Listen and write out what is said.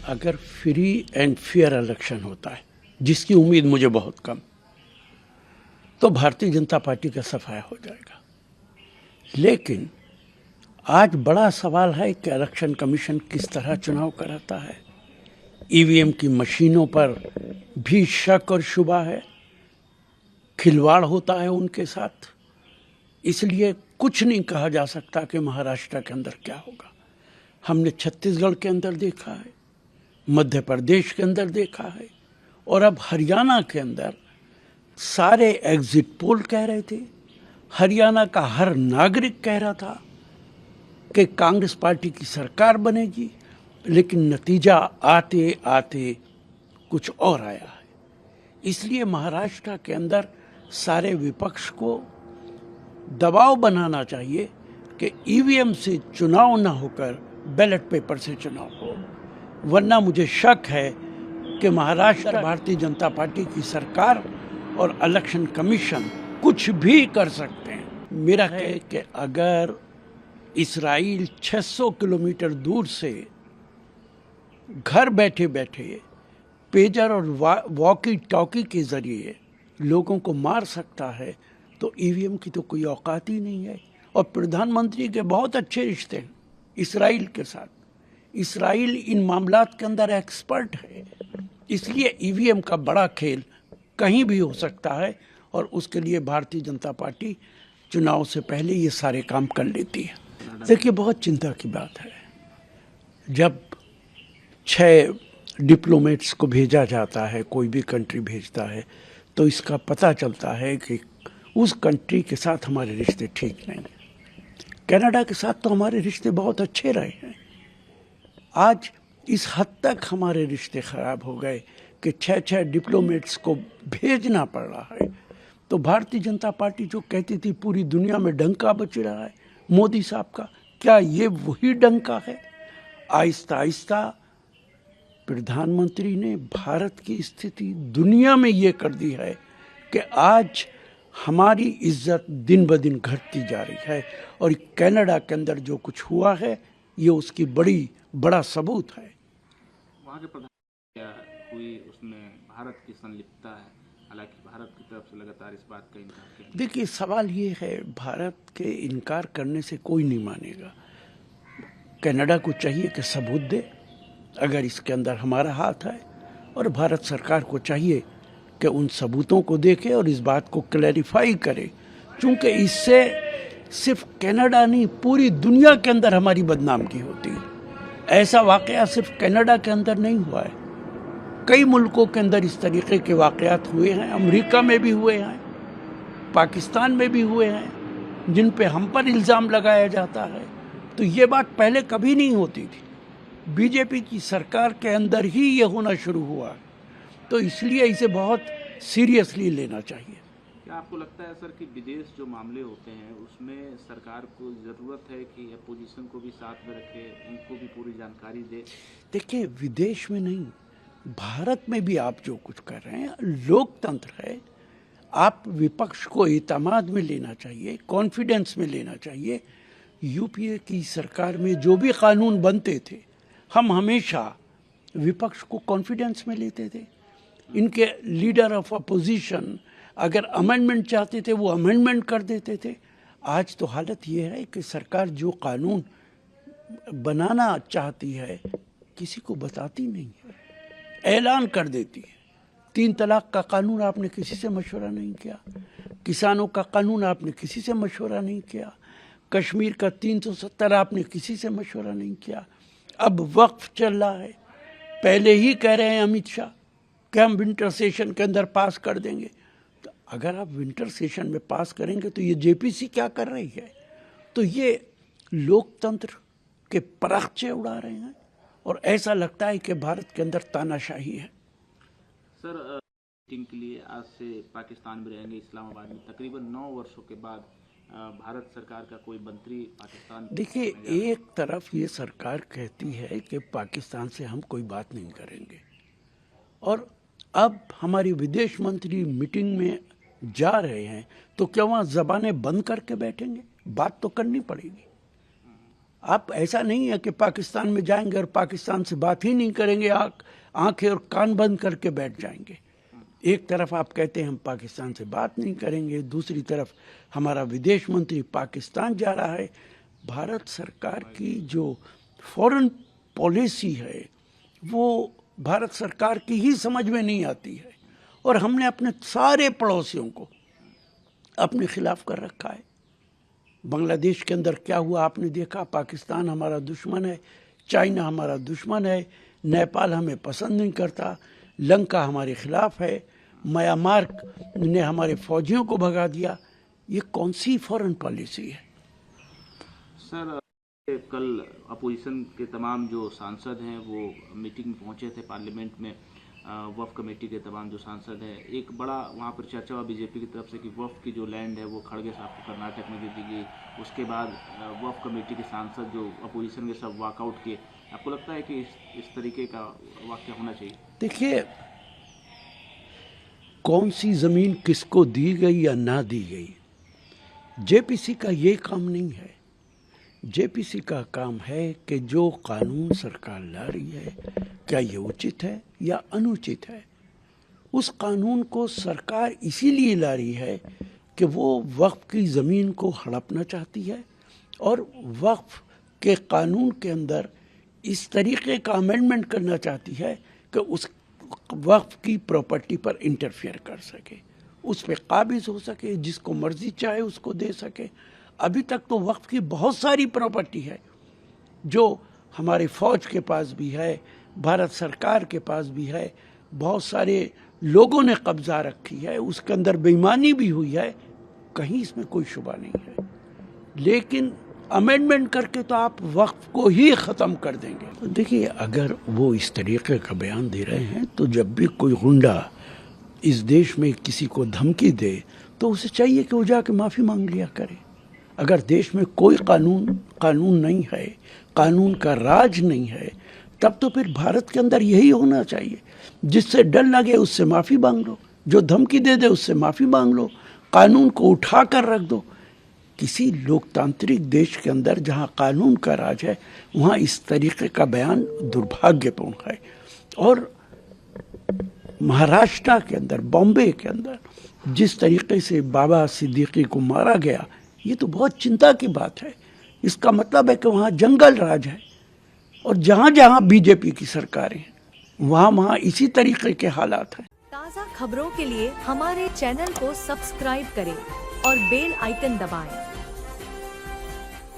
अगर free and fair election होता है, जिसकी उम्मीद मुझे बहुत कम, तो भारतीय जनता पार्टी का सफाया हो जाएगा। लेकिन आज बड़ा सवाल है कि इलेक्शन कमीशन किस तरह चुनाव कराता है। ईवीएम की मशीनों पर भी शक और शुबा है, खिलवाड़ होता है उनके साथ। इसलिए कुछ नहीं कहा जा सकता कि महाराष्ट्र के अंदर क्या होगा। हमने छत्तीसगढ़ के अंदर देखा है, मध्य प्रदेश के अंदर देखा है, और अब हरियाणा के अंदर सारे एग्जिट पोल कह रहे थे, हरियाणा का हर नागरिक कह रहा था कि कांग्रेस पार्टी की सरकार बनेगी, लेकिन नतीजा आते आते कुछ और आया है। इसलिए महाराष्ट्र के अंदर सारे विपक्ष को दबाव बनाना चाहिए कि ईवीएम से चुनाव ना होकर बैलेट पेपर से चुनाव हो, वरना मुझे शक है कि महाराष्ट्र भारतीय जनता पार्टी की सरकार और इलेक्शन कमीशन कुछ भी कर सकते हैं। मेरा है कि अगर इजराइल 600 किलोमीटर दूर से घर बैठे बैठे पेजर और वॉकी टॉकी के जरिए लोगों को मार सकता है, तो ईवीएम की तो कोई औकात ही नहीं है। और प्रधानमंत्री के बहुत अच्छे रिश्ते हैं इजराइल के साथ। इजराइल इन मामलात के अंदर एक्सपर्ट है, इसलिए ईवीएम का बड़ा खेल कहीं भी हो सकता है, और उसके लिए भारतीय जनता पार्टी चुनाव से पहले ये सारे काम कर लेती है। देखिए, बहुत चिंता की बात है जब 6 डिप्लोमेट्स को भेजा जाता है, कोई भी कंट्री भेजता है, तो इसका पता चलता है कि उस कंट्री के साथ हमारे रिश्ते ठीक नहीं हैं। कनाडा के साथ तो हमारे रिश्ते बहुत अच्छे रहे हैं। आज इस हद तक हमारे रिश्ते खराब हो गए कि 6 डिप्लोमेट्स को भेजना पड़ रहा है। तो भारतीय जनता पार्टी जो कहती थी पूरी दुनिया में डंका बज रहा है मोदी साहब का, क्या ये वही डंका है? आहिस्ता आहिस्ता प्रधानमंत्री ने भारत की स्थिति दुनिया में ये कर दी है कि आज हमारी इज्जत दिन ब दिन घटती जा रही है, और कनाडा के अंदर जो कुछ हुआ है ये उसकी बड़ा सबूत है। वहाँ के प्रधान क्या हुई, उसमें भारत की संलिप्तता है, हालांकि भारत की तरफ से लगातार इस बात का इनकार किया। देखिए, सवाल ये है, भारत के इनकार करने से कोई नहीं मानेगा। कनाडा को चाहिए कि सबूत दे अगर इसके अंदर हमारा हाथ है, और भारत सरकार को चाहिए कि उन सबूतों को देखे और इस बात को क्लैरिफाई करे, क्योंकि इससे सिर्फ कनाडा नहीं पूरी दुनिया के अंदर हमारी बदनामी होती है। ऐसा वाकया सिर्फ कनाडा के अंदर नहीं हुआ है, कई मुल्कों के अंदर इस तरीके के वाकयात हुए हैं। अमेरिका में भी हुए हैं, पाकिस्तान में भी हुए हैं, जिन पे हम पर इल्ज़ाम लगाया जाता है। तो ये बात पहले कभी नहीं होती थी, बीजेपी की सरकार के अंदर ही ये होना शुरू हुआ। तो इसलिए इसे बहुत सीरियसली लेना चाहिए। क्या आपको लगता है सर कि विदेश जो मामले होते हैं उसमें सरकार को ज़रूरत है कि अपोजिशन को भी साथ में रखे, उनको भी पूरी जानकारी दे? देखिए, विदेश में नहीं, भारत में भी आप जो कुछ कर रहे हैं, लोकतंत्र है, आप विपक्ष को एतमाद में लेना चाहिए, कॉन्फिडेंस में लेना चाहिए। यूपीए की सरकार में जो भी कानून बनते थे, हम हमेशा विपक्ष को कॉन्फिडेंस में लेते थे। इनके लीडर ऑफ अपोजिशन अगर अमेंडमेंट चाहते थे वो अमेंडमेंट कर देते थे। आज तो हालत ये है कि सरकार जो कानून बनाना चाहती है किसी को बताती नहीं है, ऐलान कर देती है। 3 तलाक का कानून आपने किसी से मशवरा नहीं किया, किसानों का कानून आपने किसी से मशवरा नहीं किया, कश्मीर का 370 आपने किसी से मशवरा नहीं किया। अब वक्फ चल रहा है, पहले ही कह रहे हैं अमित शाह कि हम विंटर सेशन के अंदर पास कर देंगे। तो अगर आप विंटर सेशन में पास करेंगे तो ये जेपीसी क्या कर रही है? तो ये लोकतंत्र के परागचे उड़ा रहे हैं, और ऐसा लगता है कि भारत के अंदर तानाशाही है। सर, मीटिंग के लिए आज से पाकिस्तान में रहेंगे, इस्लामाबाद में, तकरीबन 9 वर्षों के बाद भारत सरकार का कोई मंत्री पाकिस्तान। देखिए, एक तरफ ये सरकार कहती है कि पाकिस्तान से हम कोई बात नहीं करेंगे, और अब हमारी विदेश मंत्री मीटिंग में जा रहे हैं, तो क्या वहाँ ज़बानें बंद करके बैठेंगे? बात तो करनी पड़ेगी। आप ऐसा नहीं है कि पाकिस्तान में जाएंगे और पाकिस्तान से बात ही नहीं करेंगे, आंखें और कान बंद करके बैठ जाएंगे। एक तरफ आप कहते हैं हम पाकिस्तान से बात नहीं करेंगे, दूसरी तरफ हमारा विदेश मंत्री पाकिस्तान जा रहा है। भारत सरकार की जो फॉरेन पॉलिसी है वो भारत सरकार की ही समझ में नहीं आती है, और हमने अपने सारे पड़ोसियों को अपने खिलाफ कर रखा है। बांग्लादेश के अंदर क्या हुआ आपने देखा, पाकिस्तान हमारा दुश्मन है, चाइना हमारा दुश्मन है, नेपाल हमें पसंद नहीं करता, लंका हमारे खिलाफ है, म्यांमार ने हमारे फौजियों को भगा दिया। ये कौन सी फॉरेन पॉलिसी है? सर, कल अपोजिशन के तमाम जो सांसद हैं वो मीटिंग में पहुंचे थे पार्लियामेंट में। वफ़ कमेटी के तमाम जो सांसद हैं, एक बड़ा वहाँ पर चर्चा हुआ बीजेपी की तरफ से कि वफ़ की जो लैंड है वो खड़गे साहब को कर्नाटक में दे दी गई। उसके बाद वफ़ कमेटी के सांसद जो अपोजिशन के सब वॉकआउट किए। आपको लगता है कि इस तरीके का वाक़या होना चाहिए? देखिए, कौन सी ज़मीन किसको दी गई या ना दी गई, जेपीसी का ये काम नहीं है। जेपीसी का काम है कि जो कानून सरकार ला रही है क्या ये उचित है या अनुचित है। उस कानून को सरकार इसीलिए ला रही है कि वो वक्फ की ज़मीन को हड़पना चाहती है और वक्फ के कानून के अंदर इस तरीके का अमेंडमेंट करना चाहती है कि उस वक्फ की प्रॉपर्टी पर इंटरफेयर कर सके, उस पर काबिज हो सके, जिसको मर्जी चाहे उसको दे सके। अभी तक तो वक्फ की बहुत सारी प्रॉपर्टी है जो हमारे फौज के पास भी है, भारत सरकार के पास भी है, बहुत सारे लोगों ने कब्जा रखी है, उसके अंदर बेईमानी भी हुई है, कहीं इसमें कोई शुबा नहीं है। लेकिन अमेंडमेंट करके तो आप वक्फ को ही ख़त्म कर देंगे। तो देखिए, अगर वो इस तरीके का बयान दे रहे हैं तो जब भी कोई गुंडा इस देश में किसी को धमकी दे तो उसे चाहिए कि वो जाके माफ़ी मांग लिया करे। अगर देश में कोई कानून नहीं है, कानून का राज नहीं है, तब तो फिर भारत के अंदर यही होना चाहिए, जिससे डर लगे उससे माफ़ी मांग लो, जो धमकी दे दे उससे माफ़ी मांग लो, कानून को उठा कर रख दो। किसी लोकतांत्रिक देश के अंदर जहाँ कानून का राज है वहाँ इस तरीके का बयान दुर्भाग्यपूर्ण है। और महाराष्ट्र के अंदर, बॉम्बे के अंदर जिस तरीके से बाबा सिद्दीकी को मारा गया, ये तो बहुत चिंता की बात है। इसका मतलब है कि वहाँ जंगल राज है, और जहाँ जहाँ बीजेपी की सरकारें हैं वहाँ इसी तरीके के हालात हैं। ताज़ा खबरों के लिए हमारे चैनल को सब्सक्राइब करें और बेल आइकन दबाएं।